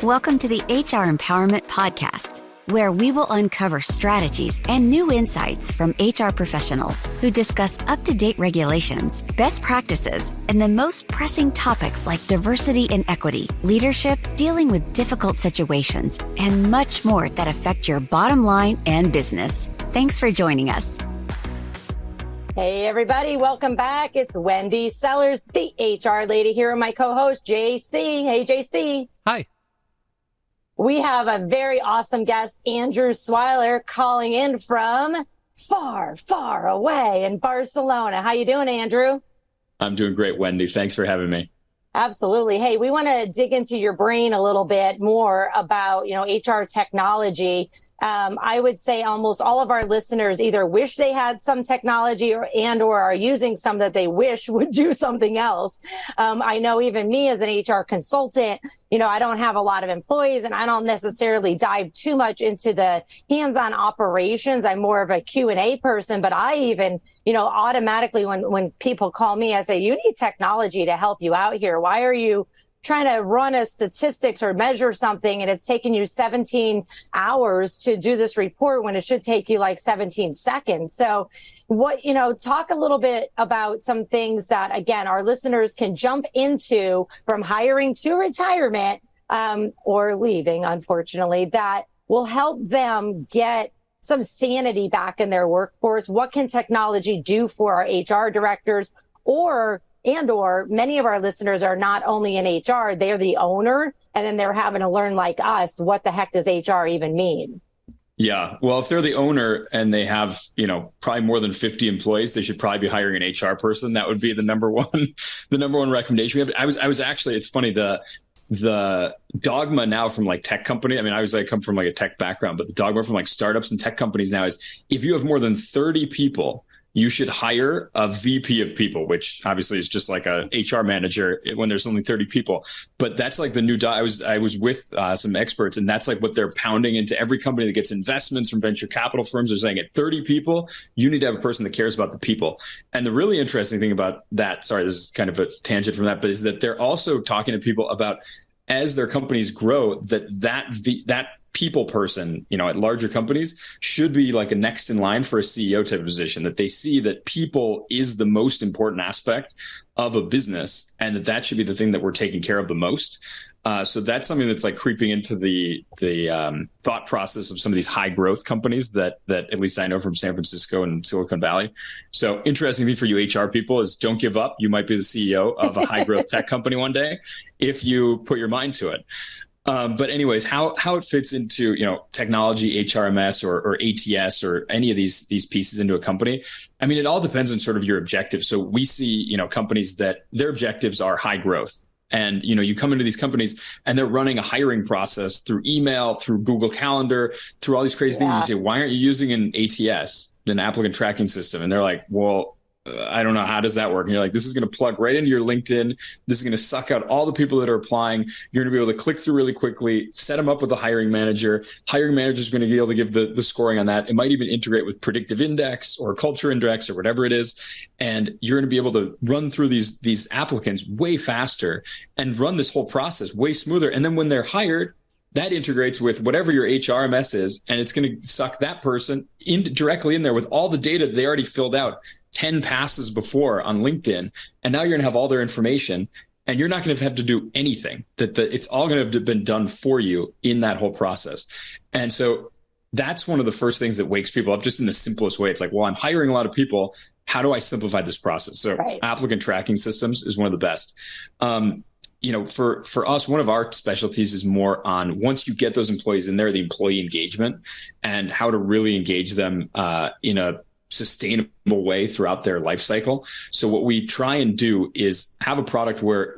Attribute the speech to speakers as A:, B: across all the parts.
A: Welcome to the HR Empowerment Podcast, where we will uncover strategies and new insights from HR professionals who discuss up-to-date regulations, best practices, and the most pressing topics like diversity and equity, leadership, dealing with difficult situations, and much more that affect your bottom line and business. Thanks for joining us.
B: Hey, everybody. Welcome back. It's Wendy Sellers, the HR lady, here, and my co-host, JC. Hey, JC.
C: Hi.
B: We have a very awesome guest, Andrew Swiler, calling in from far, far away in Barcelona. How you doing, Andrew?
C: I'm doing great, Wendy. Thanks for having me.
B: Absolutely. Hey, we want to dig into your brain a little bit more about, HR technology. I would say almost all of our listeners either wish they had some technology or are using some that they wish would do something else. I know even me as an HR consultant, I don't have a lot of employees and I don't necessarily dive too much into the hands-on operations. I'm more of a Q&A person, but I even, automatically when people call me, I say, you need technology to help you out here. Why are you trying to run a statistics or measure something and it's taking you 17 hours to do this report when it should take you like 17 seconds. So talk a little bit about some things that, again, our listeners can jump into from hiring to retirement, or leaving, unfortunately, that will help them get some sanity back in their workforce. What can technology do for our HR directors or many of our listeners are not only in HR, they're the owner, and then they're having to learn like us, what the heck does HR even mean?
C: Yeah. Well, if they're the owner and they have, probably more than 50 employees, they should probably be hiring an HR person. That would be the number one recommendation we have. I was actually, it's funny, the dogma now from like tech company. I mean, I come from like a tech background, but the dogma from like startups and tech companies now is if you have more than 30 people, you should hire a VP of people, which obviously is just like a HR manager when there's only 30 people. But that's like the new, I was with some experts, and that's like what they're pounding into every company that gets investments from venture capital firms. They're saying at 30 people, you need to have a person that cares about the people. And the really interesting thing about that, sorry, this is kind of a tangent from that, but is that they're also talking to people about as their companies grow, that people person, at larger companies should be like a next in line for a CEO type of position, that they see that people is the most important aspect of a business and that should be the thing that we're taking care of the most. So that's something that's like creeping into the thought process of some of these high growth companies that at least I know from San Francisco and Silicon Valley. So interesting thing for you HR people is don't give up. You might be the CEO of a high growth tech company one day if you put your mind to it. But anyways, how it fits into, technology, HRMS or ATS or any of these pieces into a company. I mean, it all depends on sort of your objectives. So we see, companies that their objectives are high growth. And, you come into these companies and they're running a hiring process through email, through Google Calendar, through all these crazy things. You say, why aren't you using an ATS, an applicant tracking system? And they're like, well, I don't know. How does that work? And you're like, this is going to plug right into your LinkedIn. This is going to suck out all the people that are applying. You're going to be able to click through really quickly, set them up with a hiring manager. Hiring manager is going to be able to give the scoring on that. It might even integrate with predictive index or culture index or whatever it is. And you're going to be able to run through these applicants way faster and run this whole process way smoother. And then when they're hired, that integrates with whatever your HRMS is, and it's going to suck that person directly in there with all the data they already filled out 10 passes before on LinkedIn. And now you're going to have all their information and you're not going to have to do anything. It's all going to have been done for you in that whole process. And so that's one of the first things that wakes people up just in the simplest way. It's like, well, I'm hiring a lot of people. How do I simplify this process? So Applicant tracking systems is one of the best. For us, one of our specialties is more on once you get those employees in there, the employee engagement and how to really engage them in a sustainable way throughout their life cycle. So what we try and do is have a product where,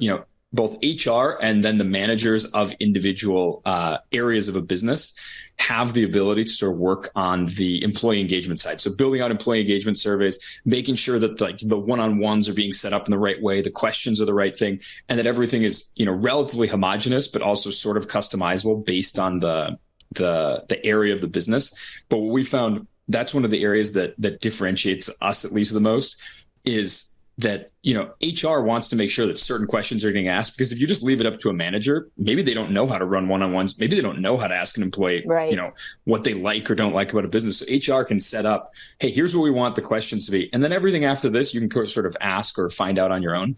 C: both HR and then the managers of individual areas of a business have the ability to sort of work on the employee engagement side. So building out employee engagement surveys, making sure that the one-on-ones are being set up in the right way, the questions are the right thing, and that everything is, relatively homogenous, but also sort of customizable based on the area of the business. But what we found, that's one of the areas that differentiates us at least the most is that, HR wants to make sure that certain questions are getting asked, because if you just leave it up to a manager, maybe they don't know how to run one-on-ones. Maybe they don't know how to ask an employee,
B: right,
C: what they like or don't like about a business. So HR can set up, hey, here's what we want the questions to be. And then everything after this, you can sort of ask or find out on your own.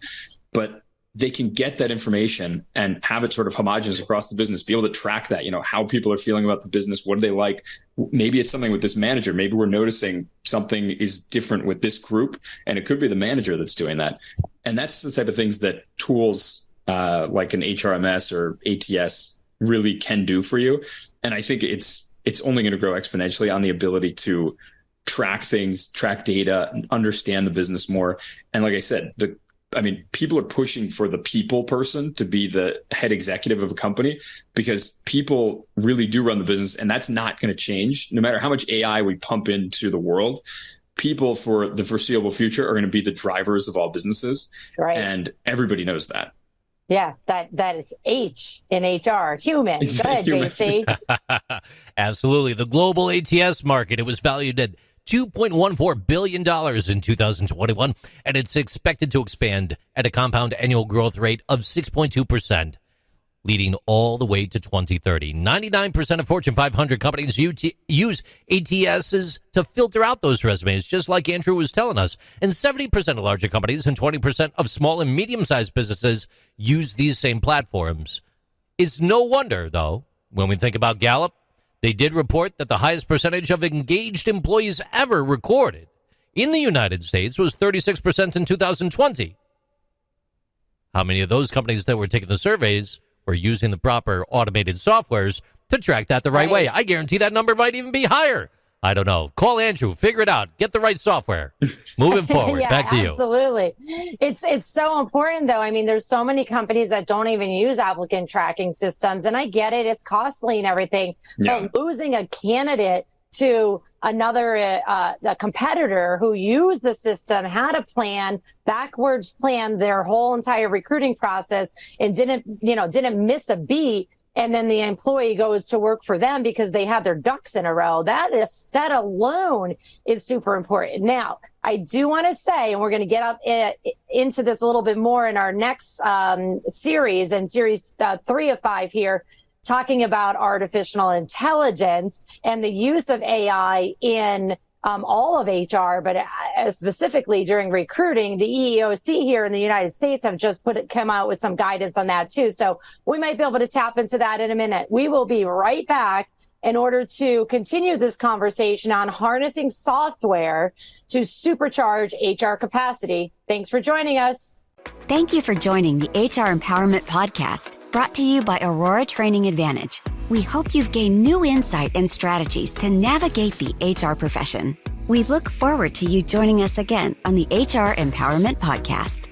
C: But they can get that information and have it sort of homogenous across the business, be able to track that, how people are feeling about the business. What do they like? Maybe it's something with this manager. Maybe we're noticing something is different with this group, and it could be the manager that's doing that. And that's the type of things that tools like an HRMS or ATS really can do for you. And I think it's only going to grow exponentially on the ability to track things, track data, and understand the business more. And like I said, people are pushing for the people person to be the head executive of a company, because people really do run the business, and that's not going to change. No matter how much AI we pump into the world, people for the foreseeable future are going to be the drivers of all businesses. Right. And everybody knows that.
B: Yeah, that is H in HR, human. Go ahead, JC.
D: Absolutely. The global ATS market, it was valued at $2.14 billion in 2021, and it's expected to expand at a compound annual growth rate of 6.2%, leading all the way to 2030. 99% of Fortune 500 companies use ATSs to filter out those resumes, just like Andrew was telling us. And 70% of larger companies and 20% of small and medium-sized businesses use these same platforms. It's no wonder, though, when we think about Gallup, they did report that the highest percentage of engaged employees ever recorded in the United States was 36% in 2020. How many of those companies that were taking the surveys were using the proper automated softwares to track that the right way? I guarantee that number might even be higher. I don't know. Call Andrew, figure it out, get the right software. Moving forward, back to you.
B: Absolutely. It's so important, though. I mean, there's so many companies that don't even use applicant tracking systems, and I get it. It's costly and everything. Yeah. But losing a candidate to another a competitor who used the system, had a plan, backwards planned their whole entire recruiting process, and didn't miss a beat. And then the employee goes to work for them because they have their ducks in a row. That alone is super important. Now, I do want to say, and we're going to get up into this a little bit more in our next series, and series 3 of 5 here, talking about artificial intelligence and the use of AI in all of HR, but specifically during recruiting. The EEOC here in the United States have just come out with some guidance on that too. So we might be able to tap into that in a minute. We will be right back in order to continue this conversation on harnessing software to supercharge HR capacity. Thanks for joining us.
A: Thank you for joining the HR Empowerment Podcast, brought to you by Aurora Training Advantage. We hope you've gained new insight and strategies to navigate the HR profession. We look forward to you joining us again on the HR Empowerment Podcast.